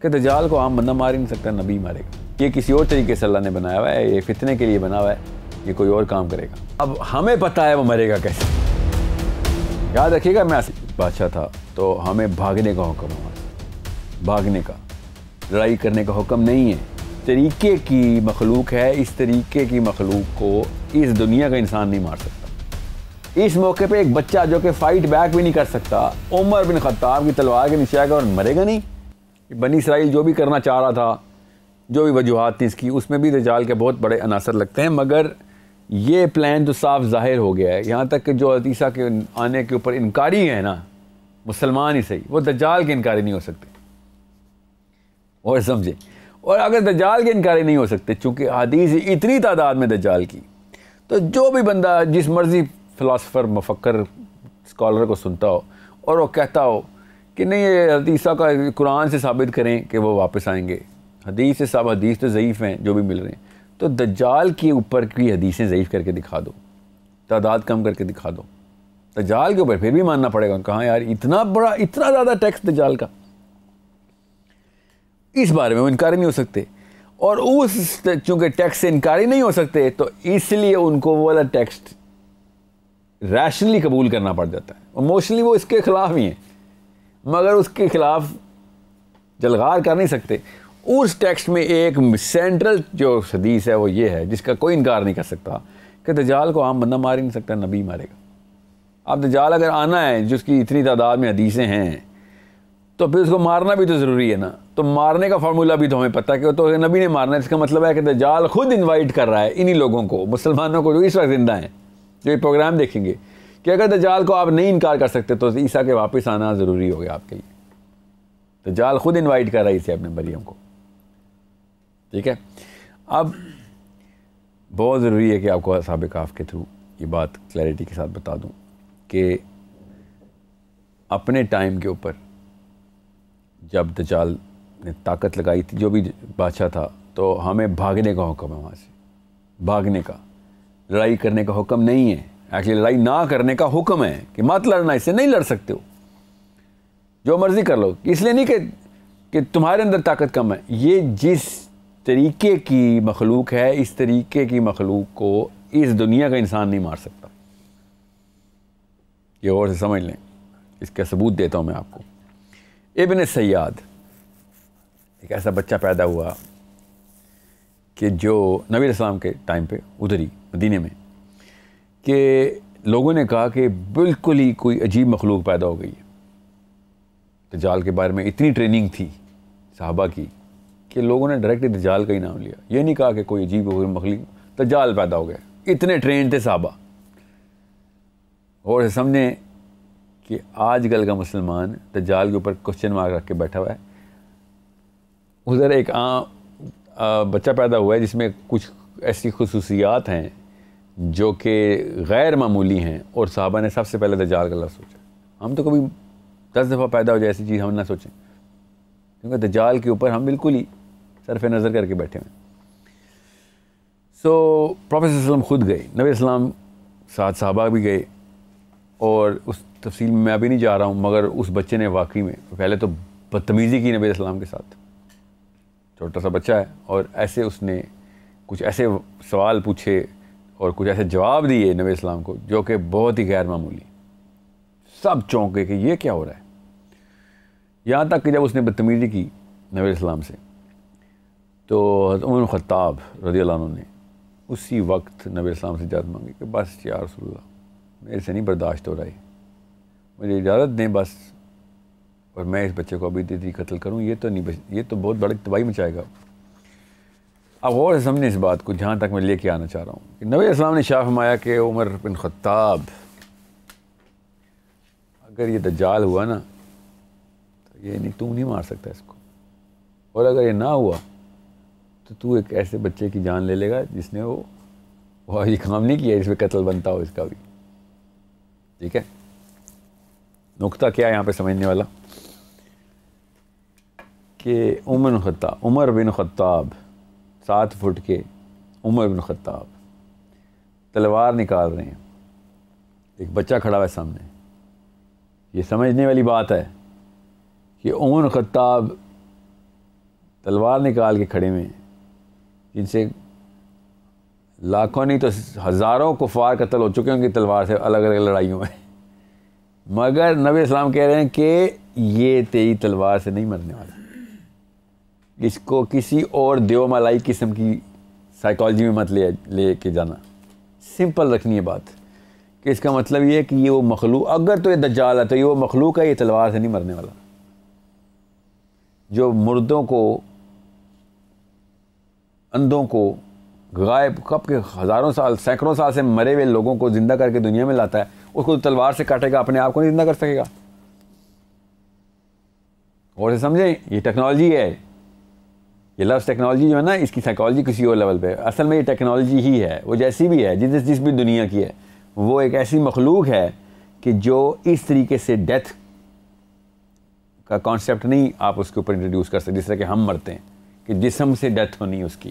कि दज्जाल को आम बंदा मार ही नहीं सकता, नबी मारेगा। ये किसी और तरीके से अल्लाह ने बनाया हुआ है, ये फितने के लिए बना हुआ है, ये कोई और काम करेगा। अब हमें पता है वो मरेगा कैसे। याद रखिएगा, मैं बादशाह था तो हमें भागने का हुक्म हुआ, भागने का, लड़ाई करने का हुक्म नहीं है। तरीके की मखलूक है, इस तरीके की मखलूक को इस दुनिया का इंसान नहीं मार सकता। इस मौके पे एक बच्चा जो कि फाइट बैक भी नहीं कर सकता, उमर बिन खत्ताब की तलवार के नीचे आएगा और मरेगा नहीं। बनी इसराइल जो भी करना चाह रहा था, जो भी वजूहात थी इसकी, उसमें भी दज्जाल के बहुत बड़े अनासर लगते हैं, मगर ये प्लान तो साफ जाहिर हो गया है। यहाँ तक कि जो ईसा के आने के ऊपर इनकारी है ना, मुसलमान ही सही, वो दज्जाल के इनकारी नहीं हो सकते। और समझे, और अगर दज्जाल के इनकारी नहीं हो सकते, चूँकि हदीस इतनी तादाद में दज्जाल की, तो जो भी बंदा जिस मर्जी फ़िलासफ़र, मुफक्कर, स्कॉलर को सुनता हो और वो कहता हो कि नहीं ये ईसा का कुरान से साबित करें कि वो वापस आएंगे, हदीस से सब, हदीस तो ज़ईफ़ हैं जो भी मिल रहे हैं, तो दज्जाल के ऊपर की हदीसें ज़ईफ़ करके दिखा दो, तादाद कम करके दिखा दो। दज्जाल के ऊपर फिर भी मानना पड़ेगा। कहाँ यार, इतना बड़ा, इतना ज़्यादा टेक्स्ट दज्जाल का, इस बारे में वो इनकार नहीं हो सकते। और उस चूँकि टेक्स्ट से इनकार नहीं हो सकते, तो इसलिए उनको वो वाला टेक्स्ट रैशनली कबूल करना पड़ जाता है। इमोशनली वो इसके ख़िलाफ़ ही हैं, मगर उसके ख़िलाफ़ जलगार कर नहीं सकते। उस टेक्स्ट में एक सेंट्रल जो हदीस है वो ये है, जिसका कोई इनकार नहीं कर सकता, कि दज्जाल को आम बंदा मार ही नहीं सकता, नबी मारेगा। अब दज्जाल अगर आना है, जिसकी इतनी तादाद में हदीसें हैं, तो फिर उसको मारना भी तो ज़रूरी है ना। तो मारने का फार्मूला भी तो हमें पता है कि तो नबी ने मारना है। इसका मतलब है कि दज्जाल खुद इनवाइट कर रहा है इन्हीं लोगों को, मुसलमानों को जो इस वक्त जिंदा हैं, जो ये प्रोग्राम देखेंगे, कि अगर दज्जाल को आप नहीं इनकार कर सकते तो ईसा के वापस आना ज़रूरी हो गया आपके लिए। दज्जाल खुद इन्वाइट कर रहा है इसे, अपने मरियम को। ठीक है, अब बहुत ज़रूरी है कि आपको असहाब कहफ के थ्रू ये बात क्लैरिटी के साथ बता दूं कि अपने टाइम के ऊपर जब दज्जाल ने ताकत लगाई थी, जो भी बादशाह था, तो हमें भागने का हुक्म है, वहाँ से भागने का, लड़ाई करने का हुक्म नहीं है। एक्चुअली लड़ाई ना करने का हुक्म है कि मत लड़ना, इससे नहीं लड़ सकते हो, जो मर्ज़ी कर लो। इसलिए नहीं कि तुम्हारे अंदर ताकत कम है। ये जिस तरीके की मखलूक है, इस तरीके की मखलूक को इस दुनिया का इंसान नहीं मार सकता। ये और से समझ लें, इसका सबूत देता हूँ मैं आपको। इब्न सैयाद, एक ऐसा बच्चा पैदा हुआ कि जो नबी इस्लाम के टाइम पे उधर ही मदीने में, कि लोगों ने कहा कि बिल्कुल ही कोई अजीब मखलूक पैदा हो गई है। दज्जाल के बारे में इतनी ट्रेनिंग थी सहाबा की कि लोगों ने डायरेक्टली दज्जाल का ही नाम लिया। ये नहीं कहा कि कोई अजीब मखलूक, दज्जाल पैदा हो गया। इतने ट्रेन थे सहाबा। और समझें कि आजकल का मुसलमान दज्जाल के ऊपर क्वेश्चन मार्क रख के बैठा हुआ है। उधर एक बच्चा पैदा हुआ है जिसमें कुछ ऐसी खुसूसियात हैं जो कि गैर मामूली हैं, और सहाबा ने सबसे पहले दज्जाल का लफ्ज़ सोचा। हम तो कभी 10 दफ़ा पैदा हो जाए ऐसी चीज़ हम ना सोचें, क्योंकि दज्जाल के ऊपर हम बिल्कुल ही सरफ नज़र करके बैठे हुए। सो प्रॉफेट सल्लल्लाहु अलैहि वसल्लम खुद गए, नबी इस्लाम साथ सहाबा भी गए, और उस तफसील में मैं अभी नहीं जा रहा हूँ, मगर उस बच्चे ने वाकई में पहले तो बदतमीज़ी की नबी इस्लाम के साथ। छोटा सा बच्चा है और ऐसे उसने कुछ ऐसे सवाल पूछे और कुछ ऐसे जवाब दिए नबी इस्लाम को जो कि बहुत ही गैर मामूली। सब चौंके कि ये क्या हो रहा है। यहाँ तक कि जब उसने बदतमीज़ी की नबी इस्लाम से, तो उमर बिन खत्ताब रज़ियल्लाहु अन्हु ने उसी वक्त नबी इस्लाम से इजाज़त मांगी कि बस या रसूलल्लाह, मेरे से नहीं बर्दाश्त हो रहा है, मुझे इजाज़त दें बस, और मैं इस बच्चे को अभी दीदी कत्ल करूं, ये तो नहीं, ये तो बहुत बड़ी तबाही मचाएगा। अब गौर से समझने इस बात को, जहाँ तक मैं लेके आना चाह रहा हूँ कि नबी इस्लाम ने शाह फरमाया कि उमर बिन खत्ताब, अगर ये दज्जाल हुआ ना तो ये नहीं, तू नहीं मार सकता इसको, और अगर ये ना हुआ तो तू एक ऐसे बच्चे की जान ले लेगा जिसने वो ये काम नहीं किया, इसमें कत्ल बनता हो इसका भी। ठीक है, नुक्ता क्या है यहाँ पे समझने वाला कि उमर बिन खत्ताब 7 फुट के उमर बिन खत्ताब तलवार निकाल रहे हैं, एक बच्चा खड़ा हुआ है सामने। ये समझने वाली बात है कि उमर बिन खत्ताब तलवार निकाल के खड़े हुए हैं, जिनसे लाखों नहीं तो हज़ारों कुफार कत्ल हो चुके हैं उनकी तलवार से अलग अलग लड़ाइयों में, मगर नबी इस्लाम कह रहे हैं कि ये तेरी तलवार से नहीं मरने वाला। इसको किसी और देवमालाई किस्म की साइकोलॉजी में मत ले के जाना, सिंपल रखनी है बात कि इसका मतलब ये है कि ये वो मखलूक, अगर तो ये दज्जाल है तो ये वो मखलूक है, ये तलवार से नहीं मरने वाला। जो मुर्दों को, अंधों को, गायब कब के हज़ारों साल सैकड़ों साल से मरे हुए लोगों को ज़िंदा करके दुनिया में लाता है, उसको तलवार से काटेगा, अपने आप को नहीं ज़िंदा कर सकेगा। और से समझें, ये टेक्नोलॉजी है, ये लफ्ज़ टेक्नोलॉजी जो है ना, इसकी साइकोलॉजी किसी और लेवल पे, असल में ये टेक्नोलॉजी ही है, वो जैसी भी है, जिस भी दुनिया की है, वो एक ऐसी मखलूक है कि जो इस तरीके से डेथ का कॉन्सेप्ट नहीं आप उसके ऊपर इंट्रोड्यूस कर सकते जिस तरह कि हम मरते हैं, कि जिस्म से डेथ होनी उसकी।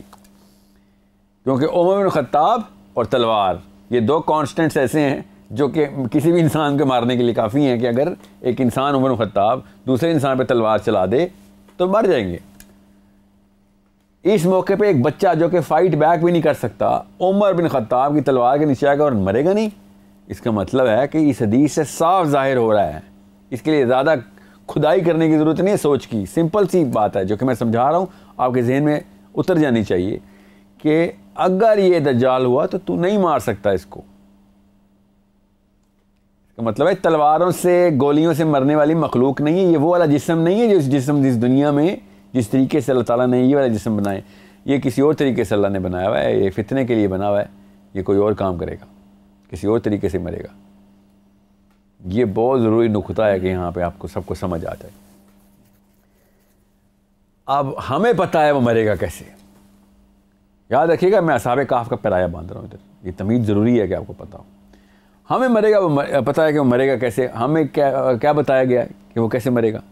क्योंकि उमर बिन खत्ताब और तलवार, ये दो कॉन्स्टेंट्स ऐसे हैं जो कि किसी भी इंसान को मारने के लिए काफ़ी हैं कि अगर एक इंसान उमर बिन खत्ताब दूसरे इंसान पे तलवार चला दे तो मर जाएंगे। इस मौके पे एक बच्चा जो कि फ़ाइट बैक भी नहीं कर सकता, उमर बिन खत्ताब की तलवार के नीचे आएगा और मरेगा नहीं। इसका मतलब है कि इस हदीस से साफ जाहिर हो रहा है, इसके लिए ज़्यादा खुदाई करने की ज़रूरत नहीं है, सोच की सिंपल सी बात है जो कि मैं समझा रहा हूँ, आपके जहन में उतर जानी चाहिए कि अगर ये दज्जाल हुआ तो तू नहीं मार सकता इसको। इसका मतलब है तलवारों से, गोलियों से मरने वाली मखलूक नहीं है, ये वो वाला जिस्म नहीं है जिस दुनिया में जिस तरीके से अल्लाह ताला ने ये वाला जिस्म बनाए, ये किसी और तरीके से अल्लाह ने बनाया हुआ है, ये फितने के लिए बना हुआ है, ये कोई और काम करेगा, किसी और तरीके से मरेगा। ये बहुत ज़रूरी नुक्ता है कि यहाँ पे आपको सबको समझ आ जाए। अब हमें पता है वो मरेगा कैसे, याद रखिएगा मैं असहाबे काफ का पैराया बांध रहा हूँ इधर, ये तमीज़ ज़रूरी है कि आपको पता हो। हमें मरेगा वो पता है कि वो मरेगा कैसे, हमें क्या बताया गया है कि वो कैसे मरेगा।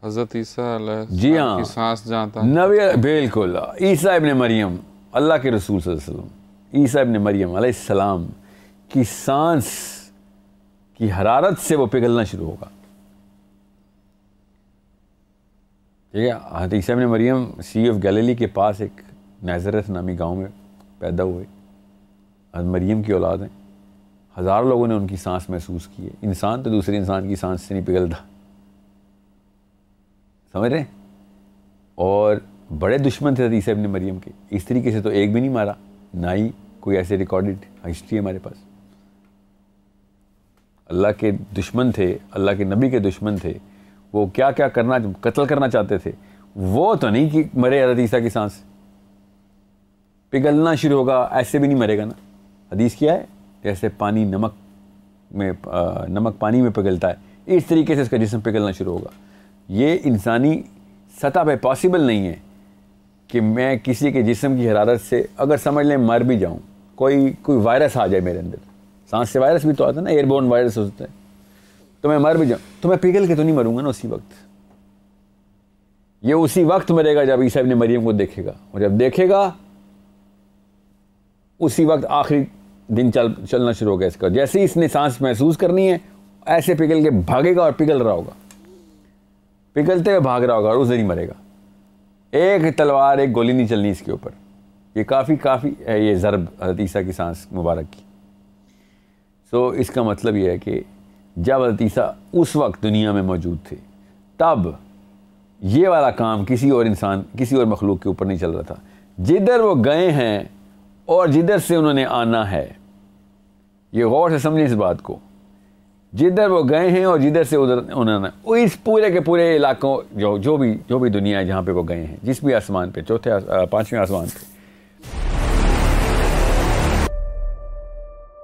हज़रत ईसा जी हाँ की सांस जानता नबी, बिल्कुल, ईसा इब्ने मरियम, अल्लाह के रसूल सल्लल्लाहु अलैहि वसल्लम, ईसा इब्ने मरियम अलैहिस्सलाम की सांस की हरारत से वो पिघलना शुरू होगा। ठीक है, हज़रत ईसा इब्ने मरियम सी ऑफ गैलीली के पास एक नाज़रेत नामी गांव में पैदा हुए, हज़रत मरियम की औलाद हैं। हज़ारों लोगों ने उनकी सांस महसूस की है। इंसान तो दूसरे इंसान की सांस से नहीं पिघलता, समझ रहे? और बड़े दुश्मन थे हज़रत ईसा इब्ने मरियम के, इस तरीके से तो एक भी नहीं मारा, ना ही कोई ऐसे रिकॉर्डेड हिस्ट्री है हमारे पास। अल्लाह के दुश्मन थे, अल्लाह के नबी के दुश्मन थे, वो क्या क्या करना, कत्ल करना चाहते थे। वो तो नहीं कि मरे हज़रत ईसा की सांस पिघलना शुरू होगा, ऐसे भी नहीं मरेगा ना। हदीस क्या है, जैसे पानी नमक पानी में पिघलता है, इस तरीके से उसका जिस्म पिघलना शुरू होगा। ये इंसानी सतह पे पॉसिबल नहीं है कि मैं किसी के जिस्म की हरारत से अगर समझ लें मर भी जाऊं, कोई वायरस आ जाए मेरे अंदर, सांस से वायरस भी तो आता है ना, एयरबोर्न वायरस होता है, तो मैं मर भी जाऊं तो मैं पिघल के तो नहीं मरूंगा ना उसी वक्त। ये उसी वक्त मरेगा जब ईसा इब्ने मरियम को देखेगा, और जब देखेगा उसी वक्त आखिरी दिन चलना शुरू होगा इसका। जैसे ही इसने सांस महसूस करनी है, ऐसे पिघल के भागेगा और पिघल रहा होगा, पिघलते हुए भाग रहा होगा और उस दिन ही मरेगा। एक तलवार, एक गोली नहीं चलनी इसके ऊपर। ये काफ़ी है ये ज़रब हज़रत ईसा की सांस मुबारक की। सो इसका मतलब ये है कि जब हज़रत ईसा उस वक्त दुनिया में मौजूद थे, तब ये वाला काम किसी और इंसान, किसी और मखलूक के ऊपर नहीं चल रहा था। जिधर वो गए हैं और जिधर से उन्होंने आना है, ये गौर से समझें इस बात को, जिधर वो गए हैं और जिधर से उधर उन्होंने, इस पूरे के पूरे इलाकों जो भी दुनिया है जहाँ पे वो गए हैं, जिस भी आसमान पे, चौथे 5वें आसमान पे,